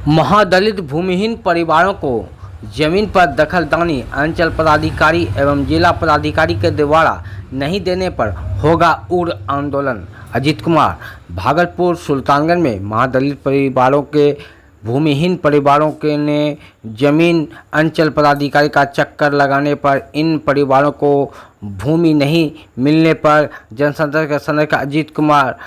महादलित भूमिहीन परिवारों को जमीन पर दखलदानी अंचल पदाधिकारी एवं जिला पदाधिकारी के द्वारा नहीं देने पर होगा उग्र आंदोलन। अजीत कुमार भागलपुर सुल्तानगंज में महादलित परिवारों के भूमिहीन परिवारों के ने जमीन अंचल पदाधिकारी का चक्कर लगाने पर इन परिवारों को भूमि नहीं मिलने पर जनसंपर्क के संरक्षक अजीत कुमार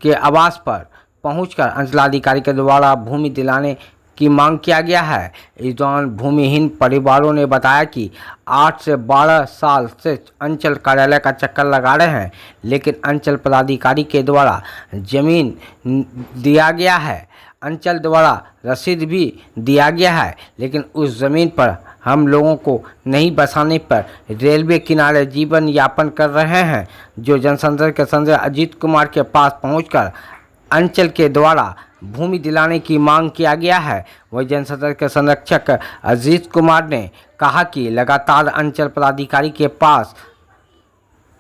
के आवास पर पहुंचकर अंचलाधिकारी के द्वारा भूमि दिलाने की मांग किया गया है। इस दौरान भूमिहीन परिवारों ने बताया कि 8 से 12 साल से अंचल कार्यालय का चक्कर लगा रहे हैं, लेकिन अंचल पदाधिकारी के द्वारा जमीन दिया गया है, अंचल द्वारा रसीद भी दिया गया है, लेकिन उस ज़मीन पर हम लोगों को नहीं बसाने पर रेलवे किनारे जीवन यापन कर रहे हैं। जो जनसंपर्क के संरक्षक अजीत कुमार के पास पहुंचकर अंचल के द्वारा भूमि दिलाने की मांग किया गया है। वही जनसंपर्क के संरक्षक अजीत कुमार ने कहा कि लगातार अंचल पदाधिकारी के पास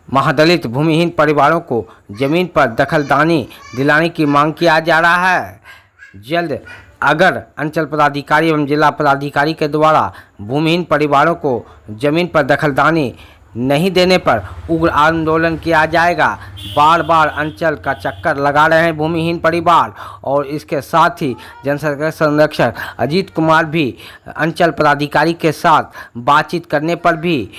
महादलित भूमिहीन परिवारों को जमीन पर दखलदानी दिलाने की मांग किया जा रहा है। जल्द अगर अंचल पदाधिकारी एवं जिला पदाधिकारी के द्वारा भूमिहीन परिवारों को जमीन पर दखलदानी नहीं देने पर उग्र आंदोलन किया जाएगा। बार बार अंचल का चक्कर लगा रहे हैं भूमिहीन परिवार और इसके साथ ही जनसंपर्क संरक्षक अजीत कुमार भी अंचल पदाधिकारी के साथ बातचीत करने पर भी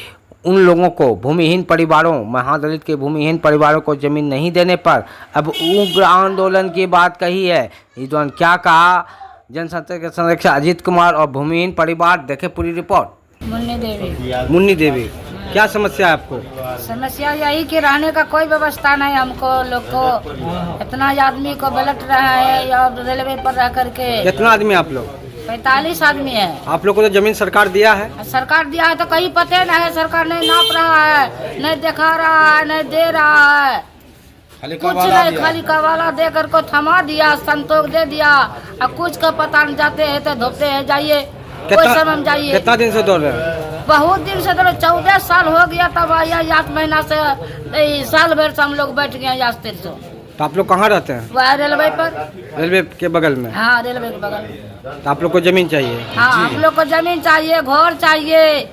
उन लोगों को भूमिहीन परिवारों महादलित के भूमिहीन परिवारों को जमीन नहीं देने पर अब उग्र आंदोलन की बात कही है। इस दौरान क्या कहा जनसंपर्क के संरक्षक अजीत कुमार और भूमिहीन परिवार, देखे पूरी रिपोर्ट। मुन्नी देवी, क्या समस्या है आपको? समस्या यही कि रहने का कोई व्यवस्था नहीं हमको लोग को। इतना आदमी को बलट रहा है और रेलवे पर रह करके। कितना आदमी आप लोग? 45 आदमी है। आप लोग को तो जमीन सरकार दिया है? सरकार दिया है तो कहीं पते नहीं है। सरकार नहीं नाप रहा है, नहीं दिखा रहा है, नहीं दे रहा है, कुछ नहीं। खाली कवाला दे कर को थमा दिया, संतोष दे दिया और कुछ का पता नहीं। जाते हैं तो धोपते हैं, जाइए कोई समय जाइए। कितना दिन से दौड़ रहे हैं? बहुत दिन से दौड़, 14 साल हो गया। तब आया 8 महीना से साल भर से हम लोग बैठ गए हैं। तो आप लोग कहाँ रहते हैं? वह रेलवे पर, रेलवे के बगल में। हाँ, रेलवे के बगल में। तो आप लोग को जमीन चाहिए? हाँ, हम लोग को जमीन चाहिए, घर चाहिए,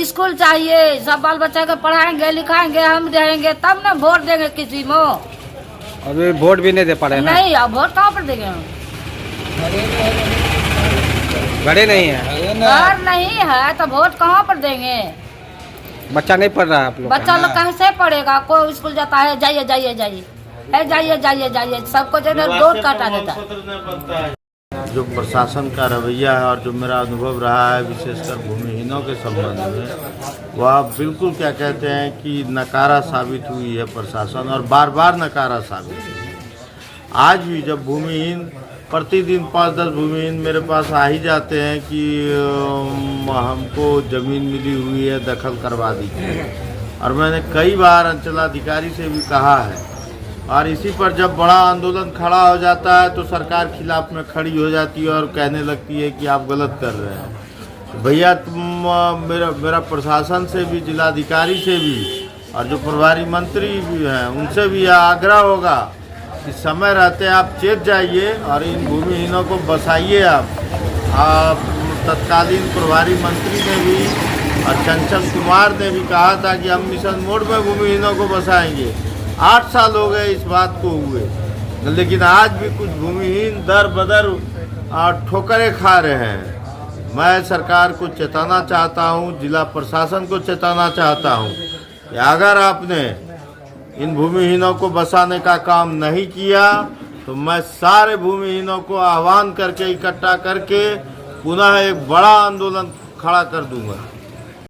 स्कूल चाहिए। सब बाल बच्चा को पढ़ाएंगे लिखाएंगे, हम रहेंगे तब ना वोट देंगे किसी को। अभी वोट भी नहीं दे पा रहे? नहीं, अब वोट कहाँ पर देंगे हम? घरे नहीं है? घर नहीं है तो वोट कहाँ पर देंगे? बच्चा नहीं पढ़ रहा है आप लोग? बच्चा लोग कहाँ से पढ़ेगा? कोई स्कूल जाता है, जाइए जाइए जाइए, जाइए जाइए जाइए, सबको जो है रोड काटा देता है। जो प्रशासन का रवैया है और जो मेरा अनुभव रहा है विशेषकर भूमिहीनों के संबंध में, वह बिल्कुल क्या कहते हैं कि नकारा साबित हुई है प्रशासन, और बार बार नकारा साबित हुई है। आज भी जब भूमिहीन प्रतिदिन 5-10 भूमिहीन मेरे पास आ ही जाते हैं कि हमको ज़मीन मिली हुई है, दखल करवा दीजिए। और मैंने कई बार अंचलाधिकारी से भी कहा है, और इसी पर जब बड़ा आंदोलन खड़ा हो जाता है तो सरकार खिलाफ में खड़ी हो जाती है और कहने लगती है कि आप गलत कर रहे हैं। तो भैया तुम मेरा प्रशासन से भी, जिलाधिकारी से भी और जो प्रभारी मंत्री भी हैं उनसे भी यह आग्रह होगा कि समय रहते आप चेत जाइए और इन भूमिहीनों को बसाइए। आप तत्कालीन प्रभारी मंत्री ने भी और चंचल कुमार ने भी कहा था कि हम मिशन मोड में भूमिहीनों को बसाएंगे। 8 साल हो गए इस बात को हुए, लेकिन आज भी कुछ भूमिहीन दर बदर ठोकरें खा रहे हैं। मैं सरकार को चेताना चाहता हूं, जिला प्रशासन को चेताना चाहता हूं कि अगर आपने इन भूमिहीनों को बसाने का काम नहीं किया तो मैं सारे भूमिहीनों को आह्वान करके, इकट्ठा करके पुनः एक बड़ा आंदोलन खड़ा कर दूंगा।